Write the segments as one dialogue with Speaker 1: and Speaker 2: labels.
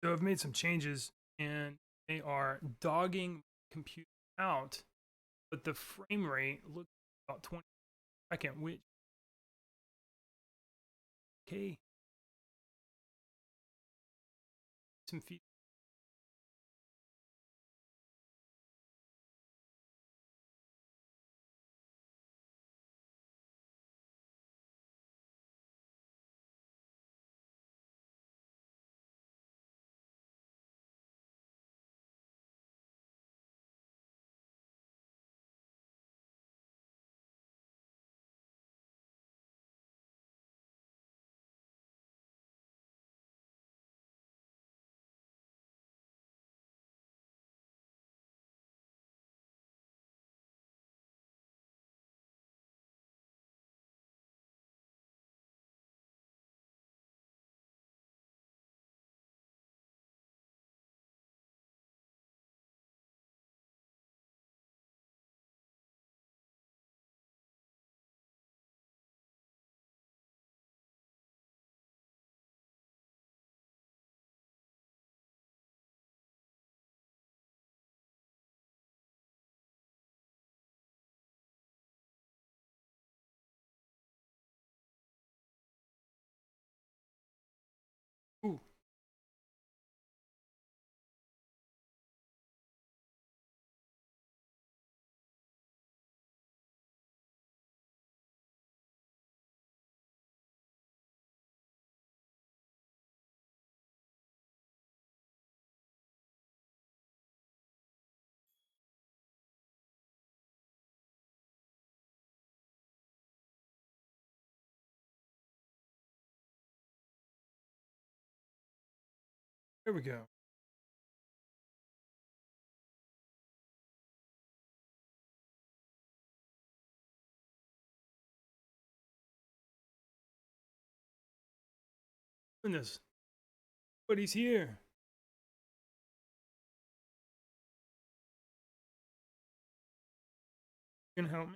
Speaker 1: So I've made some changes and they are dogging my computer out, but the frame rate looks about 20 second, which okay, some feet. Ooh, there we go. Goodness, but he's here. You can help me.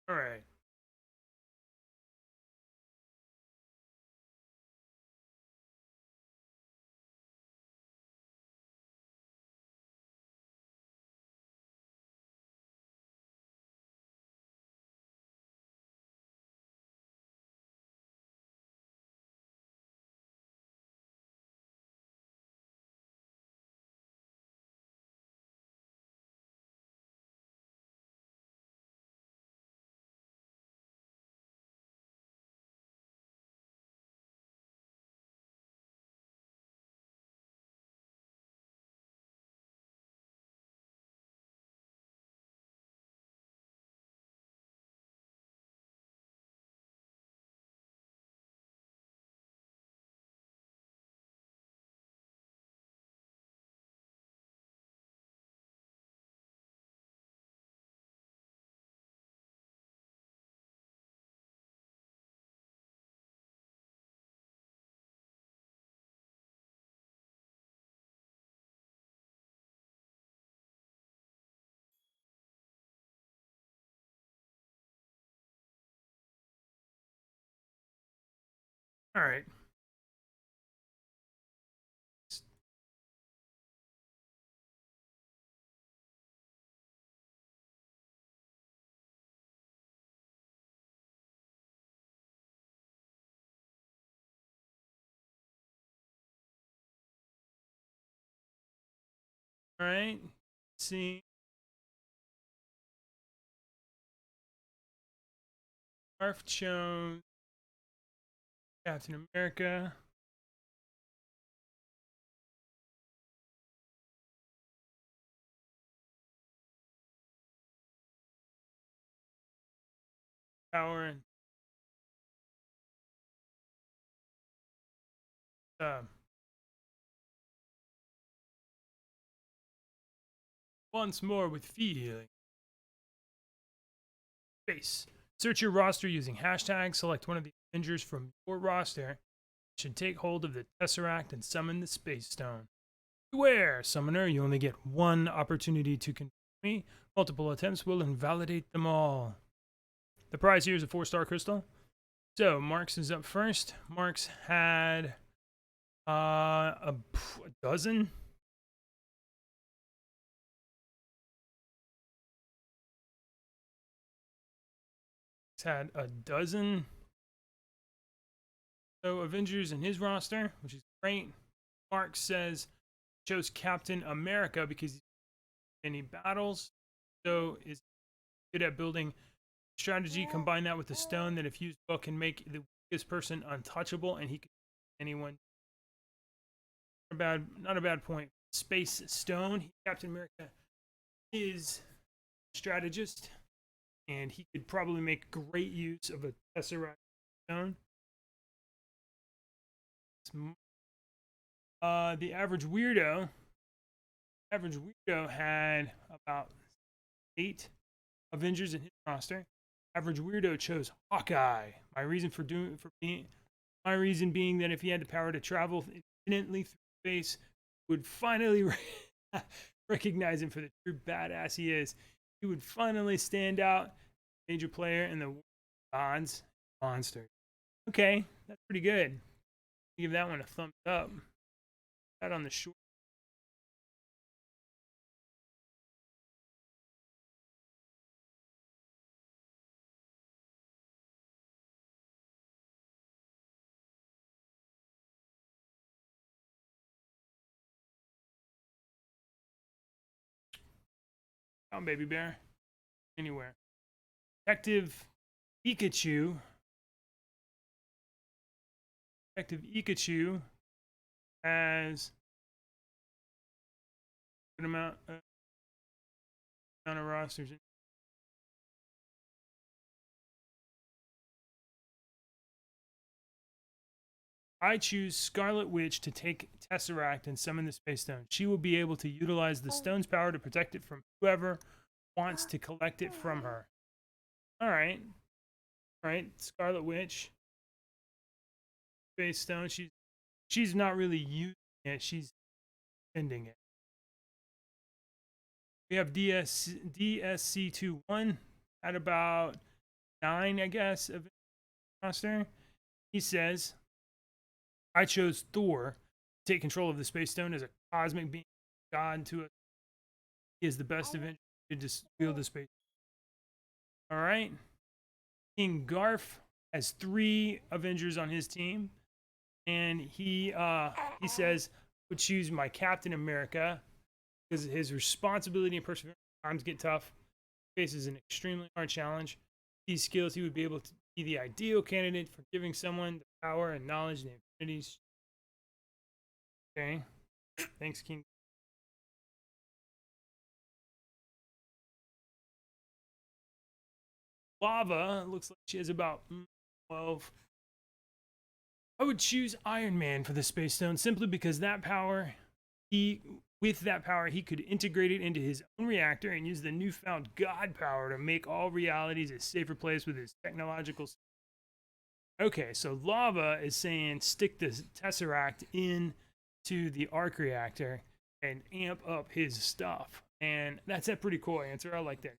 Speaker 1: All right. All right. All right. See, Marv Jones, Captain America. Power and uh, once more with feeling. Base. Search your roster using hashtag. Select one of the Avengers from your roster. Should take hold of the Tesseract and summon the Space Stone. Beware, summoner, you only get one opportunity to confront me. Multiple attempts will invalidate them all. The prize here is a 4-star crystal. So Marks is up first. Marks had a dozen. He's had a dozen so Avengers in his roster, which is great. Marks says chose Captain America because he's in any battles. So is good at building strategy. Combine that with the stone that if used well can make the weakest person untouchable, and he can anyone. Not a bad point. Space Stone. Captain America is a strategist, and he could probably make great use of a Tesseract Stone. The average weirdo had about 8 Avengers in his roster. Average weirdo chose Hawkeye. My reason being that if he had the power to travel infinitely through space, would finally recognize him for the true badass he is. He would finally stand out, major player in the odds monster. Okay, that's pretty good. Give that one a thumbs up. That on the short. Down, baby bear. Anywhere. Detective Pikachu. Detective Pikachu has a good amount of rosters. I choose Scarlet Witch to take Tesseract and summon the Space Stone. She will be able to utilize the stone's power to protect it from whoever wants to collect it from her. All right. All right, Scarlet Witch. Space Stone. She's not really using it. She's spending it. We have DSC21 at about 9, I guess, of roster. He says, I chose Thor to take control of the Space Stone as a cosmic being, god to it. He is the best Avenger to wield the space. All right. King Garf has 3 Avengers on his team, and he says would choose my Captain America because his responsibility and perseverance times get tough. Faces an extremely hard challenge. These skills, he would be able to be the ideal candidate for giving someone the power and knowledge and infinities. Okay. Thanks, King. Lava looks like she has about 12. I would choose Iron Man for the Space Stone simply because that power, with that power, he could integrate it into his own reactor and use the newfound God power to make all realities a safer place with his technological. Okay, so Lava is saying stick the Tesseract into the arc reactor and amp up his stuff. And that's a pretty cool answer. I like that.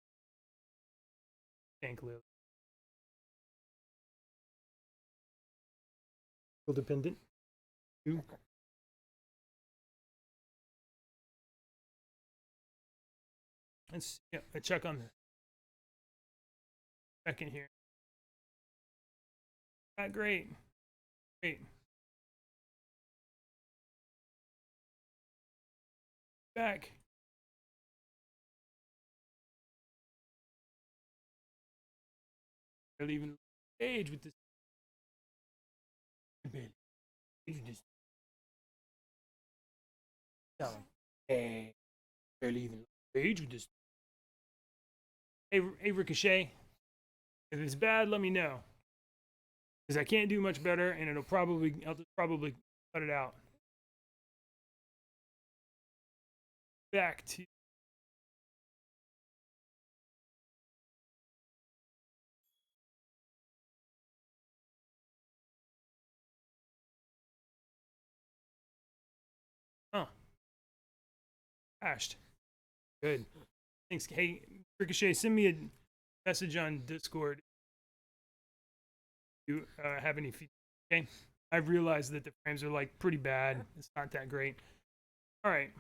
Speaker 1: Thank Lily. Dependent. Let's check on the second here. Great. Great. Back. Barely even stage with this. Barely even stage with this. Hey, Ricochet. If it's bad, let me know. Because I can't do much better, and I'll just probably cut it out. Back to crashed. Good. Thanks. Hey, Ricochet, send me a message on Discord if you have any feedback. Okay. I've realized that the frames are like pretty bad. It's not that great. All right.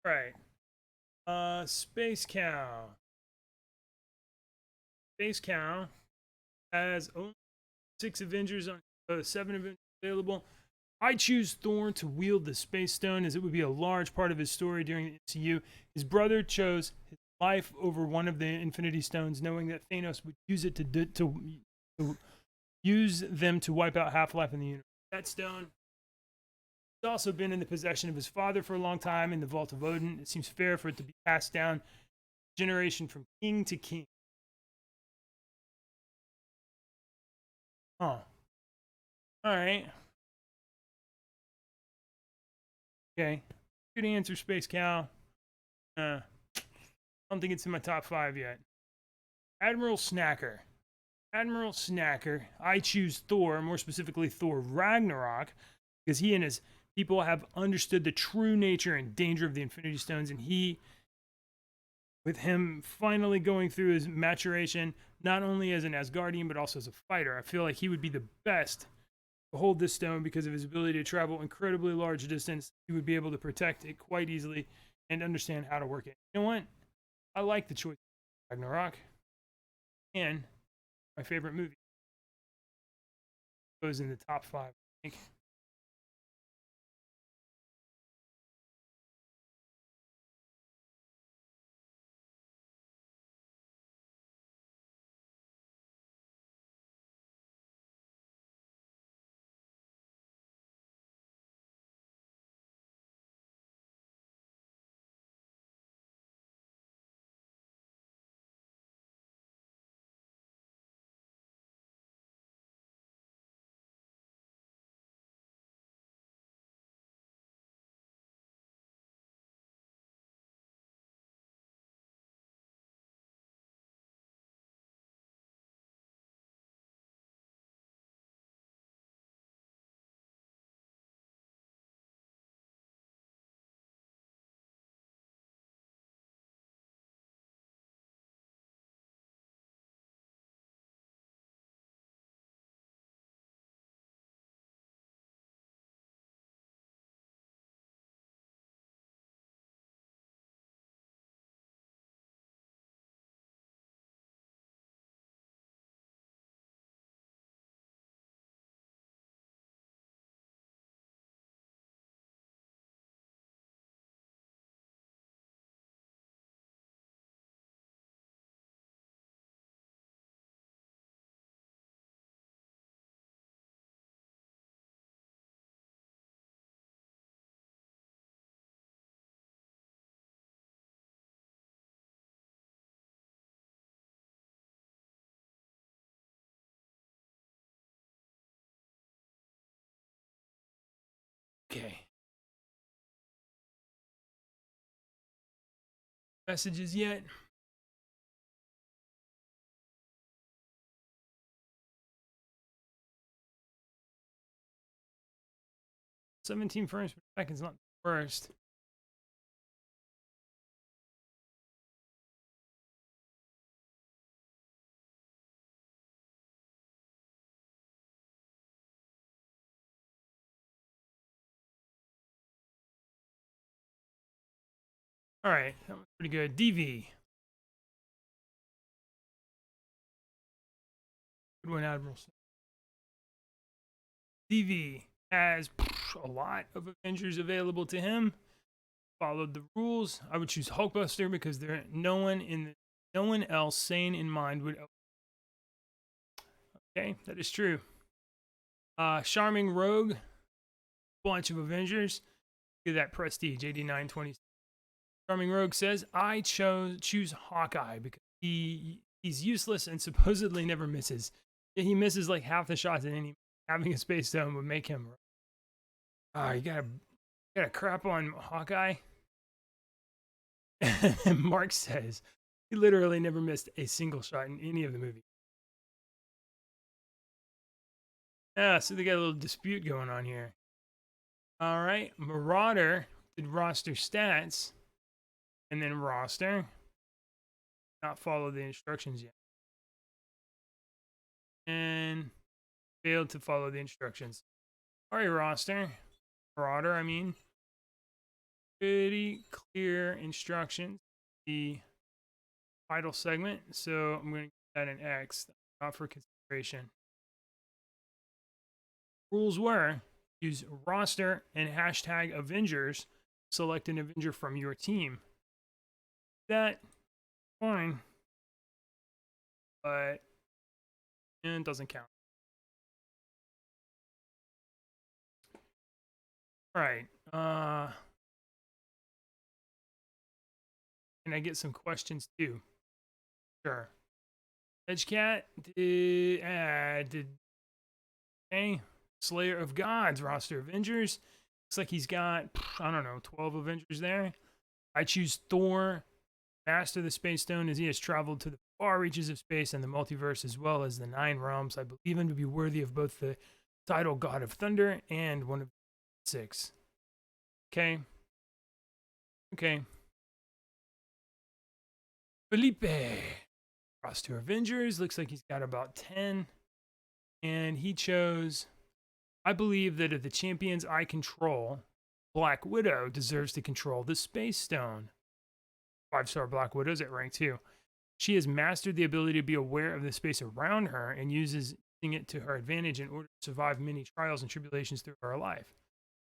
Speaker 1: All right. Space Cow. Space Cow has only 6 Avengers on 7 Avengers available. I choose Thor to wield the Space Stone as it would be a large part of his story during the MCU. His brother chose his life over one of the Infinity Stones, knowing that Thanos would use it to use them to wipe out Half-Life in the universe. That stone has also been in the possession of his father for a long time in the Vault of Odin. It seems fair for it to be passed down generation from king to king. Oh. All right. Okay. Good answer, Space Cow. I don't think it's in my top 5 yet. Admiral Snacker. Admiral Snacker. I choose Thor, more specifically Thor Ragnarok, because he and his people have understood the true nature and danger of the Infinity Stones, and with him finally going through his maturation, not only as an Asgardian, but also as a fighter, I feel like he would be the best to hold this stone because of his ability to travel incredibly large distance. He would be able to protect it quite easily and understand how to work it. You know what? I like the choice of Ragnarok. And my favorite movie goes in the top 5, I think. Okay. Messages yet? "17 frames per second is not the worst." All right, that was pretty good. DV. Good one, Admiral. DV has a lot of Avengers available to him. Followed the rules. I would choose Hulkbuster because there no one else sane in mind would. Okay, that is true. Charming Rogue, bunch of Avengers. Look at that prestige, 8920. Charming Rogue says, I choose Hawkeye because he's useless and supposedly never misses. He misses like half the shots in any. Having a space stone would make him. You gotta Got a crap on Hawkeye. And Mark says he literally never missed a single shot in any of the movies. Yeah, so they got a little dispute going on here. All right, Marauder did roster stats, and then roster. Not follow the instructions yet. And failed to follow the instructions. All right, roster. Marauder, I mean. Pretty clear instructions. The title segment. So I'm going to give that an X. Not for consideration. Rules were use roster and hashtag Avengers. Select an Avenger from your team. That fine, but it doesn't count. All right. Can I get some questions too? Sure. Edgecat did okay. Slayer of Gods roster Avengers. Looks like he's got, I don't know, 12 Avengers there. I choose Thor, master the Space Stone, as he has traveled to the far reaches of space and the multiverse, as well as the 9 realms. I believe him to be worthy of both the title God of Thunder and one of 6. Okay. Okay. Felipe. Roster Avengers. Looks like he's got about 10. And he chose, I believe that of the champions I control, Black Widow deserves to control the Space Stone. 5-star Black Widow's at rank 2. She has mastered the ability to be aware of the space around her and uses it to her advantage in order to survive many trials and tribulations through her life.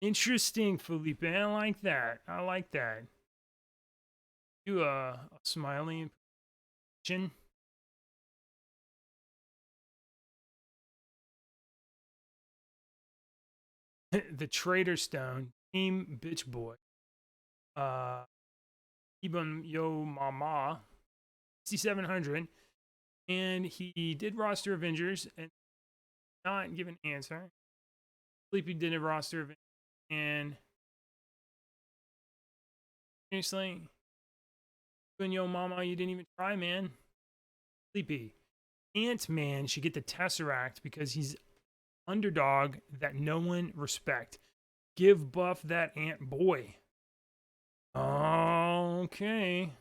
Speaker 1: Interesting, Felipe. I like that. I like that. Do a smiling chin. The Traitor Stone, Team Bitch Boy. Ibn Yo Mama, 6700. And he did roster Avengers and not give an answer. Sleepy did a roster Avengers and seriously, Ibn Yo Mama, you didn't even try, man. Sleepy. Ant-Man should get the Tesseract because he's underdog that no one respect. Give Buff that Ant Boy. Okay.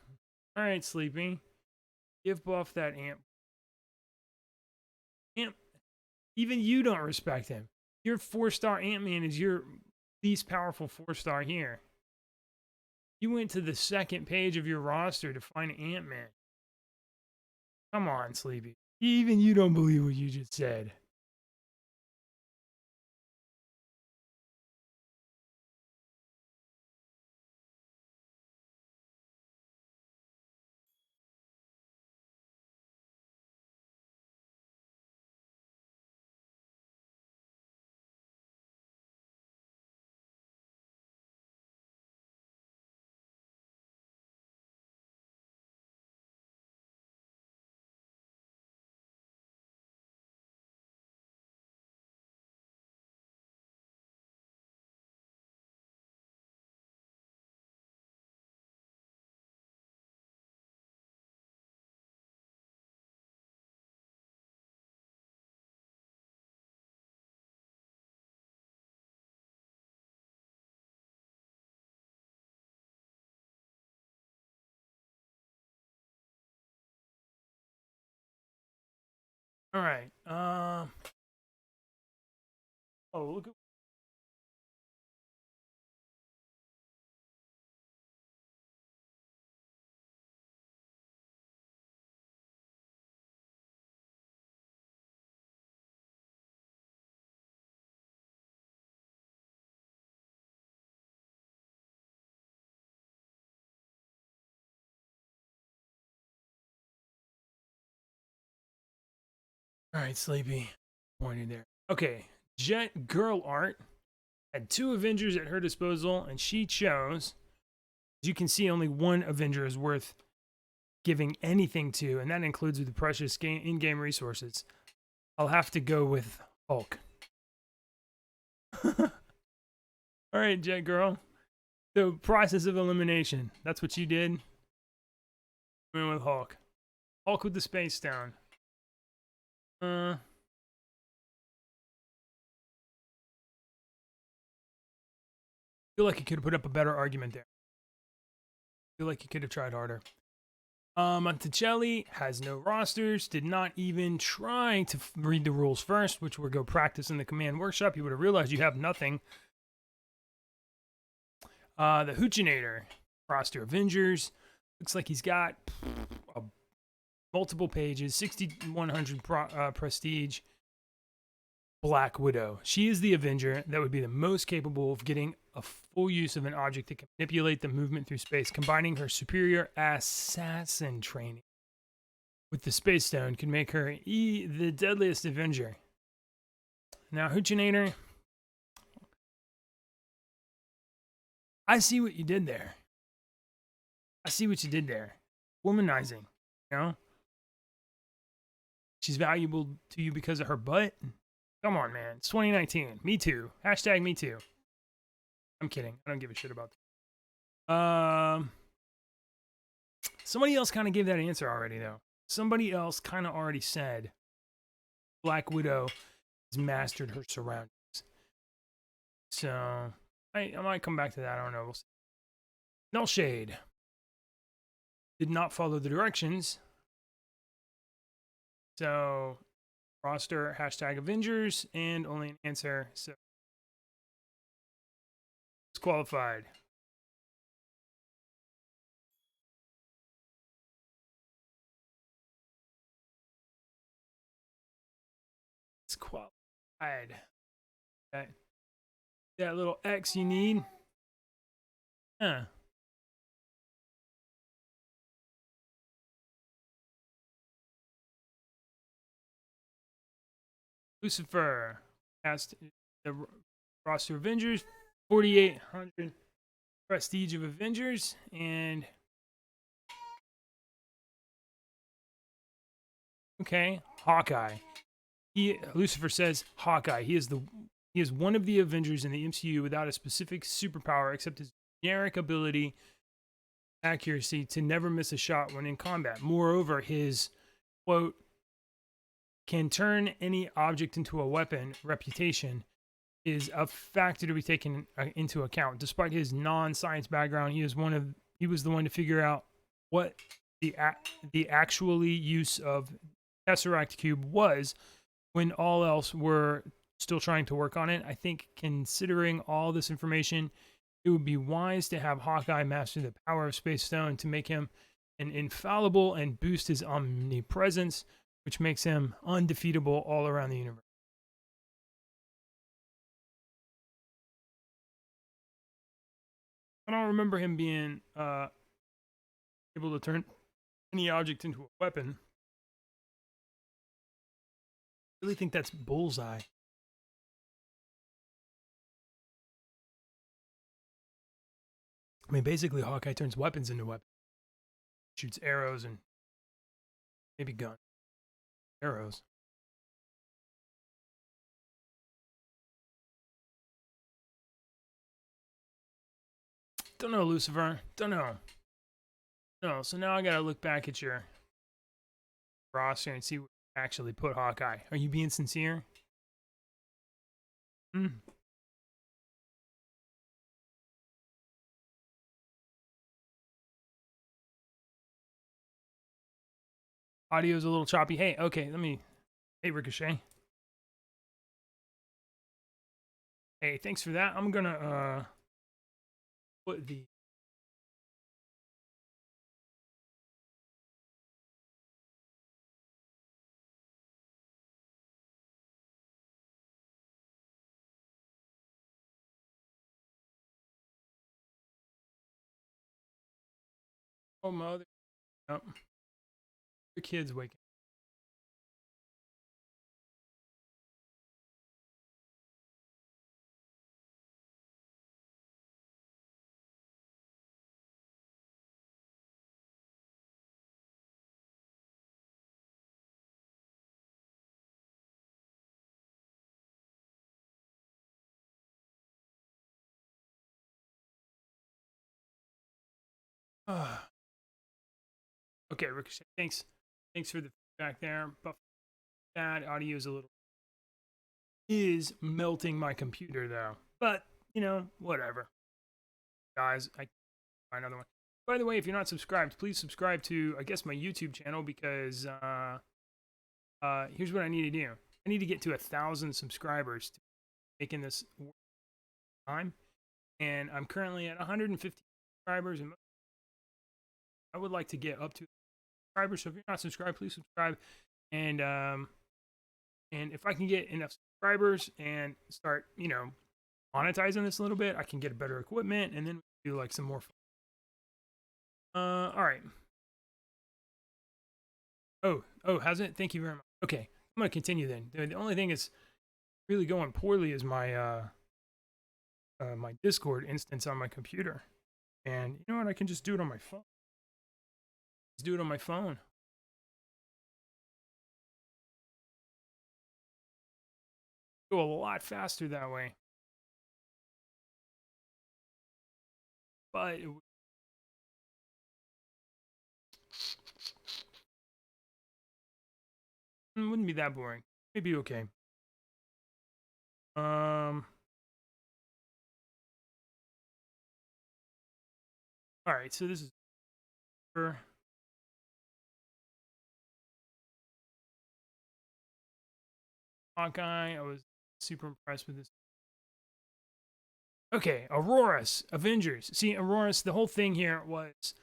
Speaker 1: All right, Sleepy. Give Buff that Ant. Ant. Even you don't respect him. Your 4-star Ant-Man is your least powerful 4-star here. You went to the second page of your roster to find Ant-Man. Come on, Sleepy. Even you don't believe what you just said. All right. Oh, look at. All right, Sleepy. Pointed there. Okay. Jet Girl Art had 2 Avengers at her disposal, and she chose. As you can see, only one Avenger is worth giving anything to, and that includes the precious in-game resources. I'll have to go with Hulk. All right, Jet Girl. The process of elimination. That's what you did. Went with Hulk. Hulk with the Space Stone. Feel like you could have put up a better argument there. Feel like you could have tried harder. Monticelli has no rosters, did not even try to read the rules first, which would go practice in the command workshop. You would have realized you have nothing. The Hoochinator roster Avengers. Looks like he's got multiple pages, 6,100 prestige. Black Widow. She is the Avenger that would be the most capable of getting a full use of an object that can manipulate the movement through space, combining her superior assassin training with the Space Stone can make her the deadliest Avenger. Now, Hoochinator, I see what you did there. I see what you did there. Womanizing, you know? She's valuable to you because of her butt. Come on, man. It's 2019. Me too. Hashtag me too. I'm kidding. I don't give a shit about that. Somebody else kind of gave that answer already, though. Somebody else kind of already said Black Widow has mastered her surroundings. So, I might come back to that. I don't know. We'll see. Null Shade did not follow the directions. So, roster hashtag Avengers and only an answer. So, disqualified. Disqualified. Okay. That little X you need. Huh. Lucifer asked the roster Avengers, 4,800 prestige of Avengers, and okay, Hawkeye. Lucifer says Hawkeye. He is one of the Avengers in the MCU without a specific superpower except his generic ability, accuracy to never miss a shot when in combat. Moreover, his quote can turn any object into a weapon reputation is a factor to be taken into account. Despite his non-science background, he was the one to figure out what the actually use of Tesseract Cube was when all else were still trying to work on it. I think considering all this information, it would be wise to have Hawkeye master the power of Space Stone to make him an infallible and boost his omnipresence, which makes him undefeatable all around the universe. I don't remember him being able to turn any object into a weapon. I really think that's Bullseye. I mean, basically, Hawkeye turns weapons into weapons. Shoots arrows and maybe guns. Arrows. Don't know, Lucifer. Don't know. No, so now I gotta look back at your roster and see what you actually put Hawkeye. Are you being sincere? Hmm. Audio's a little choppy. Hey, okay, hey, Ricochet. Hey, thanks for that. I'm gonna put the mother. Oh, the kids waking. Okay, Ricochet. Thanks for the feedback there. But that audio is melting my computer though. But whatever, guys. I find another one. By the way, if you're not subscribed, please subscribe to I guess my YouTube channel because here's what I need to do. I need to get to 1,000 subscribers to making this time, and I'm currently at 150 subscribers, and I would like to get up to subscribers. So if you're not subscribed, please subscribe, and if I can get enough subscribers and start monetizing this a little bit, I can get better equipment, and then do like some more fun. All right. Oh, has it? Thank you very much. Okay, I'm gonna continue then. The only thing is really going poorly is my my Discord instance on my computer, and you know what? I can just do it on my phone. Just do it on my phone. Go a lot faster that way. But it wouldn't be that boring. Maybe okay. All right. So this is Hawkeye. I was super impressed with this. Okay, Auroras, Avengers. See, Auroras, the whole thing here was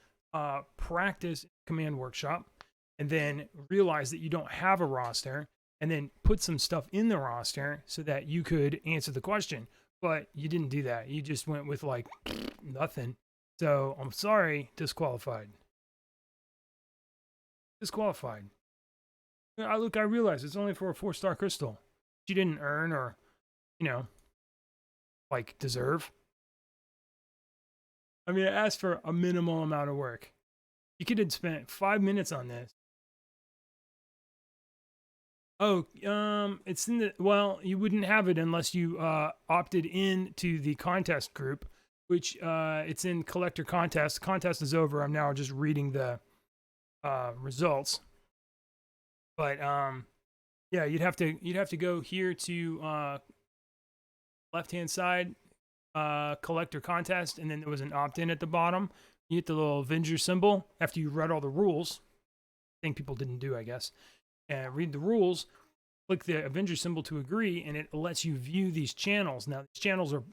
Speaker 1: practice command workshop, and then realize that you don't have a roster, and then put some stuff in the roster so that you could answer the question. But you didn't do that. You just went with like nothing. So I'm sorry, disqualified. Disqualified. I realize it's only for a 4-star crystal. You didn't earn or, like deserve. I mean, I asked for a minimal amount of work. You could have spent 5 minutes on this. Oh, it's in the, well, you wouldn't have it unless you opted in to the contest group, which it's in collector contest. Contest is over. I'm now just reading the results. But yeah, you'd have to go here to left-hand side, collector contest, and then there was an opt-in at the bottom. You hit the little Avenger symbol after you read all the rules. I think people didn't do, I guess. And read the rules, click the Avenger symbol to agree, and it lets you view these channels. Now, these channels are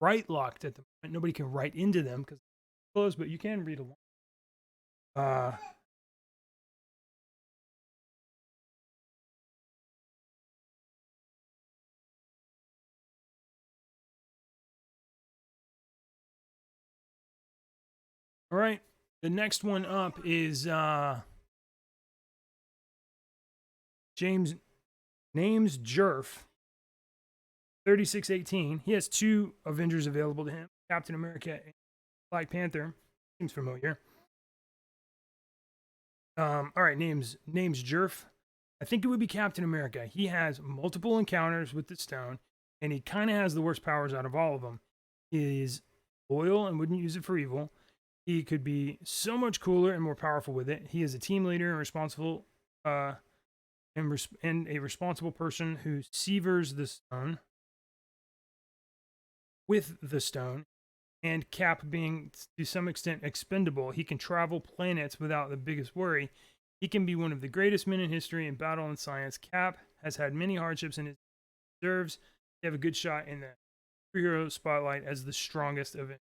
Speaker 1: write locked at the moment. Nobody can write into them because they're closed, but you can read along. All right. The next one up is James Names Jerf, 3618. He has 2 Avengers available to him, Captain America and Black Panther. Seems familiar. All right, names Jerf. I think it would be Captain America. He has multiple encounters with the stone, and he kind of has the worst powers out of all of them. He is loyal and wouldn't use it for evil. He could be so much cooler and more powerful with it. He is a team leader and responsible, and a responsible person who severs the stone with the stone. And Cap being to some extent expendable, he can travel planets without the biggest worry. He can be one of the greatest men in history in battle and science. Cap has had many hardships and deserves to have a good shot in the superhero spotlight as the strongest of it.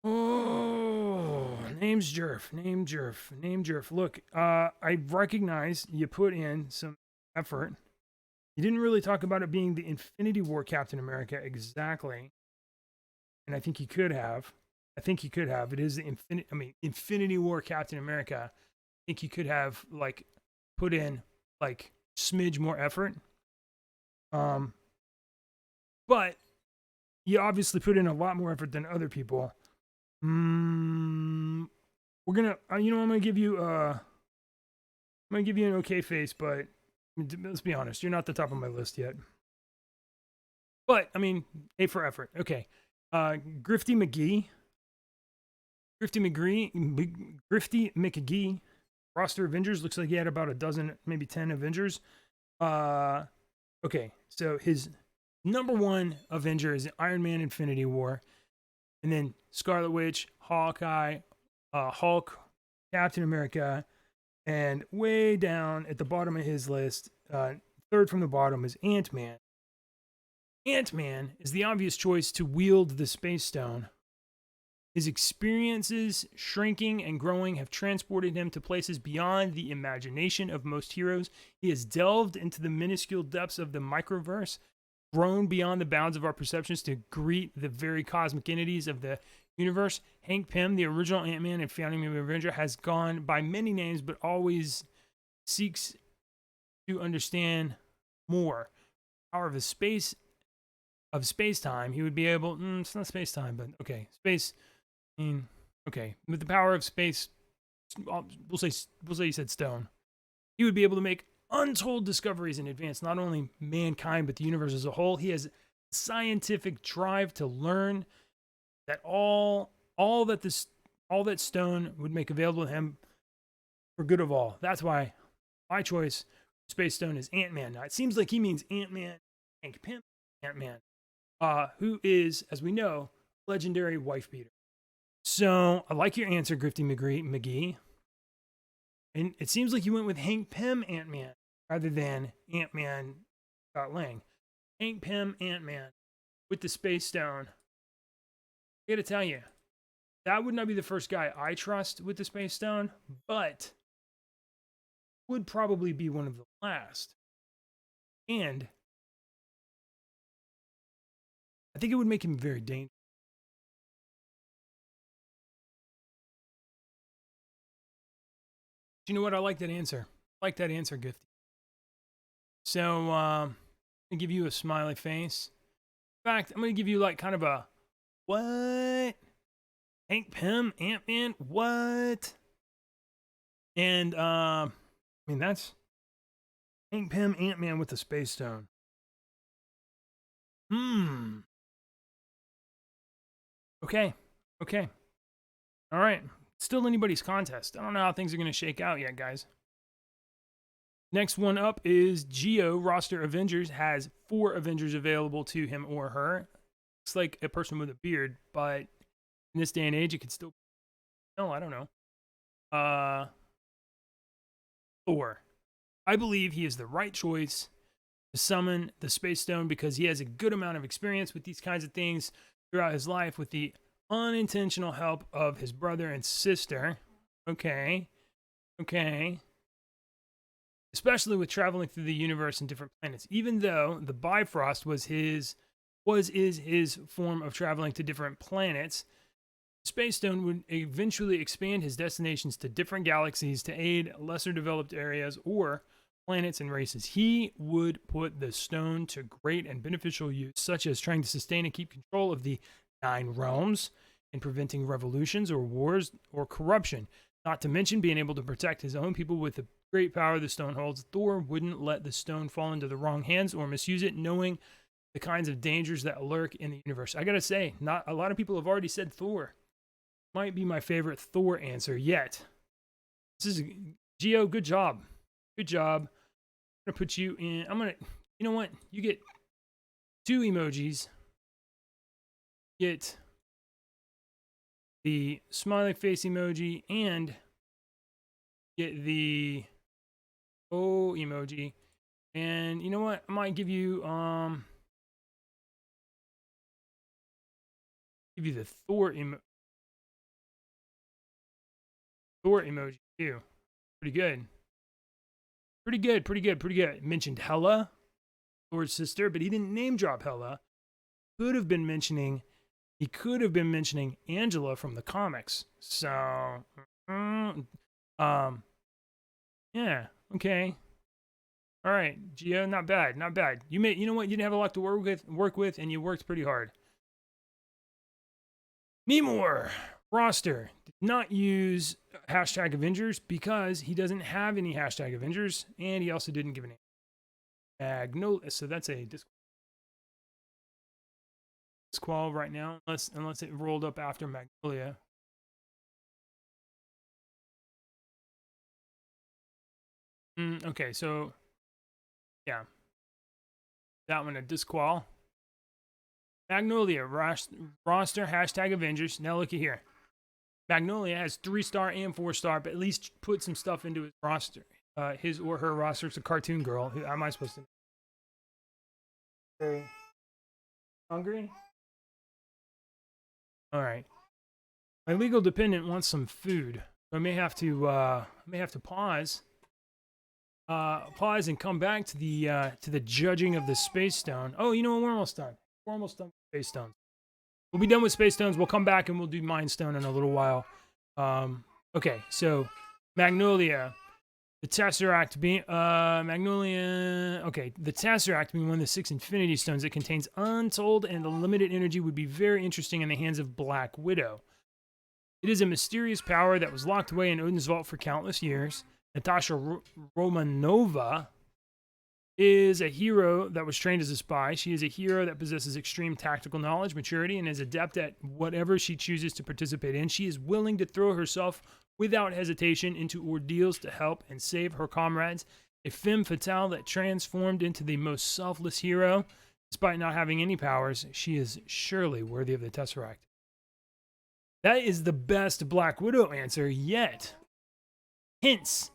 Speaker 1: Oh, name's Jerf. Look, I recognize you put in some effort. You didn't really talk about it being the Infinity War Captain America exactly. And I think you could have. It is the Infinity War Captain America. I think you could have like put in like smidge more effort. But you obviously put in a lot more effort than other people. We're gonna, I'm gonna give you an okay face, but let's be honest, you're not the top of my list yet. But I mean, A for effort. Okay. Grifty McGee. Grifty McGee, roster Avengers. Looks like he had about a dozen, maybe 10 Avengers. Okay, so his number one Avenger is Iron Man Infinity War. And then Scarlet Witch, Hawkeye, Hulk, Captain America, and way down at the bottom of his list, third from the bottom, is Ant-Man. Ant-Man is the obvious choice to wield the Space Stone. His experiences shrinking and growing have transported him to places beyond the imagination of most heroes. He has delved into the minuscule depths of the microverse, grown beyond the bounds of our perceptions to greet the very cosmic entities of the universe. Hank Pym, the original Ant-Man and founding member of Avenger, has gone by many names, but always seeks to understand more. Power of space-time. He would be able. It's not space-time, but okay, space. Okay, with the power of space, we'll say you said stone. He would be able to make untold discoveries and advance not only mankind but the universe as a whole. He has scientific drive to learn that all that stone would make available to him for good of all. That's why my choice for Space Stone is Ant-Man. Now it seems like he means Ant-Man, Hank Pym, Ant-Man, who is, as we know, legendary wife beater. So I like your answer, Grifty McGee. And it seems like you went with Hank Pym Ant-Man rather than Ant-Man Scott Lang. Hank Pym Ant-Man with the Space Stone. I gotta tell you, that would not be the first guy I trust with the Space Stone, but would probably be one of the last. And I think it would make him very dangerous. You know what? I like that answer. I like that answer, Gifty. So, I'm going to give you a smiley face. In fact, I'm going to give you like kind of a, what? Hank Pym, Ant-Man, what? And, I mean, that's Hank Pym, Ant-Man with the Space Stone. Okay. All right. Still anybody's contest. I don't know how things are going to shake out yet, guys. Next one up is Geo. Roster Avengers has 4 Avengers available to him or her. Looks like a person with a beard, but in this day and age, it could still. No, I don't know. Thor. I believe he is the right choice to summon the Space Stone because he has a good amount of experience with these kinds of things throughout his life with the unintentional help of his brother and sister. Okay. Especially with traveling through the universe and different planets. Even though the Bifrost was his form of traveling to different planets, Space Stone would eventually expand his destinations to different galaxies to aid lesser developed areas or planets and races. He would put the stone to great and beneficial use, such as trying to sustain and keep control of the 9 realms and preventing revolutions or wars or corruption. Not to mention being able to protect his own people with the great power the stone holds. Thor wouldn't let the stone fall into the wrong hands or misuse it, knowing the kinds of dangers that lurk in the universe. I gotta say, not a lot of people have already said Thor. Might be my favorite Thor answer yet. This is Geo. Good job. I'm gonna put you in. You know what? You get 2 emojis. Get the smiley face emoji and get the O emoji. And you know what? I might give you the Thor emoji too. Pretty good. Mentioned Hela, Thor's sister, but he didn't name drop Hela. He could have been mentioning Angela from the comics. So, yeah, okay. All right, Gio, not bad. You know what? You didn't have a lot to work with, and you worked pretty hard. Nemor roster did not use hashtag Avengers because he doesn't have any hashtag Avengers, and he also didn't give an Magnolia. So that's a disqual right now, unless it rolled up after Magnolia. Okay, so yeah, that one a disqual. Magnolia roster hashtag Avengers. Now look at here. Magnolia has 3-star and 4-star, but at least put some stuff into his roster. His or her roster. It's a cartoon girl. Who am I supposed to know? Very hungry? All right. My legal dependent wants some food. So I may have to pause. Pause and come back to the judging of the space stone. Oh, you know what? We're almost done. We're almost done with space stones. We'll be done with space stones. We'll come back and we'll do mind stone in a little while. Okay, so Magnolia, the Tesseract being Magnolia. Okay, the Tesseract being one of the 6 Infinity Stones that contains untold and unlimited energy would be very interesting in the hands of Black Widow. It is a mysterious power that was locked away in Odin's vault for countless years. Natasha Romanova is a hero that was trained as a spy. She is a hero that possesses extreme tactical knowledge, maturity, and is adept at whatever she chooses to participate in. She is willing to throw herself without hesitation into ordeals to help and save her comrades. A femme fatale that transformed into the most selfless hero. Despite not having any powers, she is surely worthy of the Tesseract. That is the best Black Widow answer yet. Hints.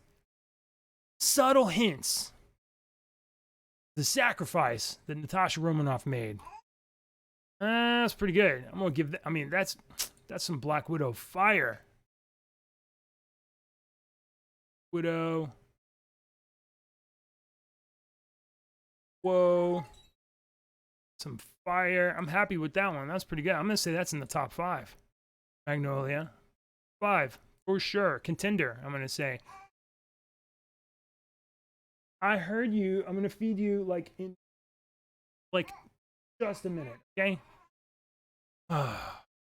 Speaker 1: Subtle hints. The sacrifice that Natasha Romanoff made. That's pretty good. I'm gonna give that. I mean, that's some Black Widow fire. Widow. Whoa. Some fire. I'm happy with that one. That's pretty good. I'm gonna say that's in the top 5. Magnolia. 5 for sure. Contender. I'm gonna say. I heard you. I'm gonna feed you like in just a minute, okay?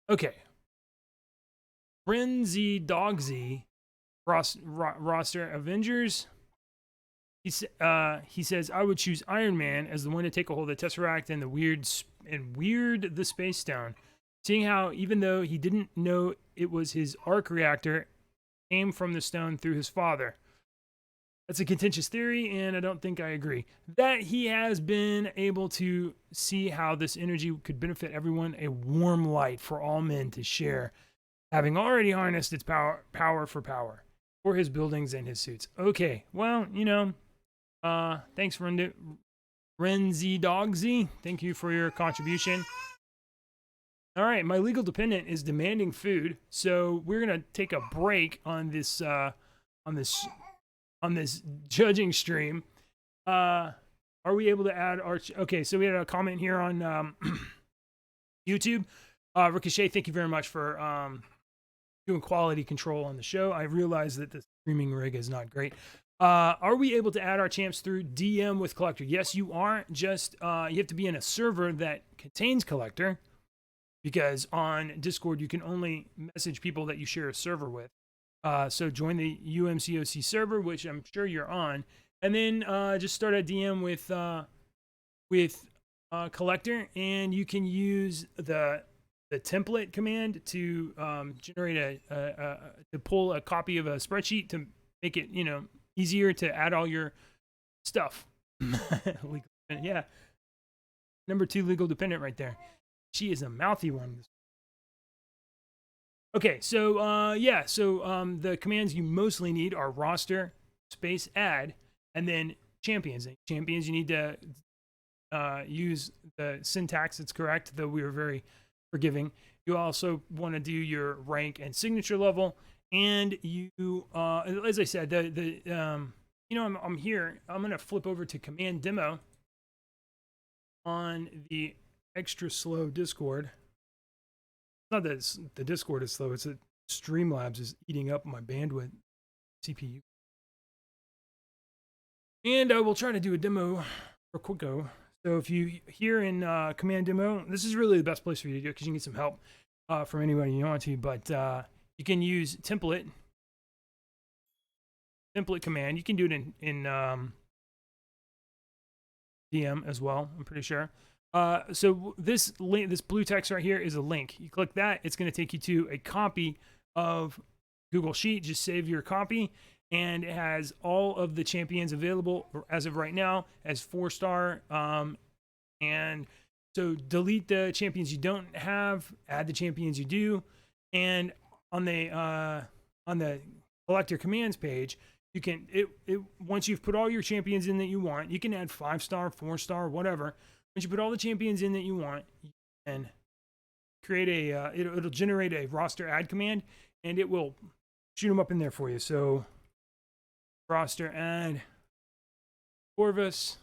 Speaker 1: Okay. Frenzy Dogsy roster Avengers. He says I would choose Iron Man as the one to take a hold of the Tesseract and weird the Space Stone. Seeing how even though he didn't know it was his arc reactor, came from the stone through his father. That's a contentious theory, and I don't think I agree. That he has been able to see how this energy could benefit everyone, a warm light for all men to share, having already harnessed its power for his buildings and his suits. Okay, well, you know, thanks, Renzi Dogsy. Thank you for your contribution. All right, my legal dependent is demanding food, so we're gonna take a break on this judging stream. Are we able to add our... Okay, so we had a comment here on YouTube. Ricochet, thank you very much for doing quality control on the show. I realize that the streaming rig is not great. Are we able to add our champs through DM with Collector? Yes, you are. Just you have to be in a server that contains Collector, because on Discord you can only message people that you share a server with. So join the UMCOC server, which I'm sure you're on, and then just start a DM with Collector, and you can use the template command to generate to pull a copy of a spreadsheet to make it, you know, easier to add all your stuff. Yeah, number 2 legal dependent right there. She is a mouthy one. Okay, so yeah, so the commands you mostly need are roster, space, add, and then champions. Champions, you need to use the syntax that's correct, though we were very forgiving. You also want to do your rank and signature level, and you, as I said, you know, I'm here. I'm gonna flip over to command demo on the extra slow Discord. Not that the Discord is slow, it's that Streamlabs is eating up my bandwidth CPU. And I will try to do a demo for Quicko. So if you hear in command demo, this is really the best place for you to do it because you can get some help from anybody you want to. But you can use template command. You can do it in DM as well, I'm pretty sure. So this link, this blue text right here is a link. You click that, it's going to take you to a copy of Google Sheet. Just save your copy, and it has all of the champions available as of right now as 4-star. And so delete the champions you don't have, add the champions you do, and on the collector commands page, you can once you've put all your champions in that you want, you can add 5-star, 4-star, whatever. Once you put all the champions in that you want, you can create a it'll generate a roster add command, and it will shoot them up in there for you. So roster add Corvus,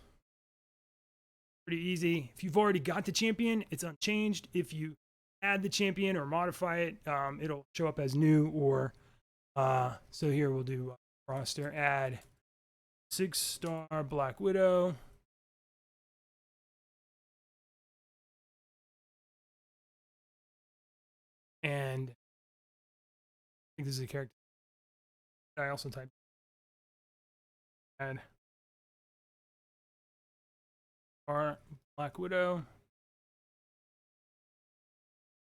Speaker 1: pretty easy. If you've already got the champion, it's unchanged. If you add the champion or modify it, it'll show up as new. Or so here we'll do roster add 6-star Black Widow. And I think this is a character I also typed. Add our Black Widow.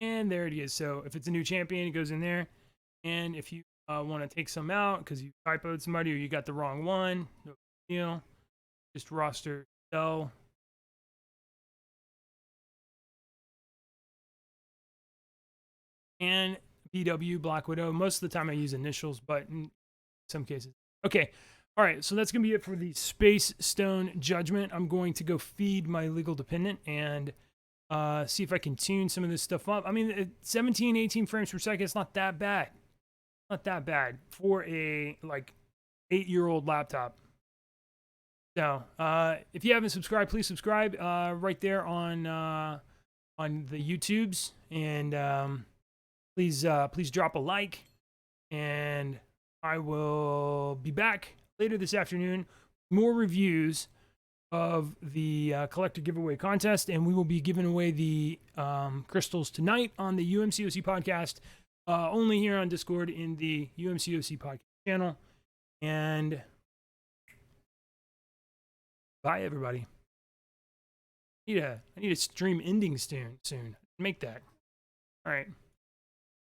Speaker 1: And there it is. So if it's a new champion, it goes in there. And if you want to take some out because you typoed somebody or you got the wrong one, no deal. Just roster sell. And BW Black Widow. Most of the time I use initials, but in some cases. Okay. All right. So that's going to be it for the Space Stone Judgment. I'm going to go feed my legal dependent and see if I can tune some of this stuff up. I mean, 17, 18 frames per second, it's not that bad. Not that bad for a like 8-year-old laptop. So if you haven't subscribed, please subscribe right there on the YouTubes, and please drop a like, and I will be back later this afternoon. More reviews of the collector giveaway contest, and we will be giving away the crystals tonight on the UMCOC podcast, only here on Discord in the UMCOC podcast channel. And bye, everybody. I need a stream ending soon. Make that. All right.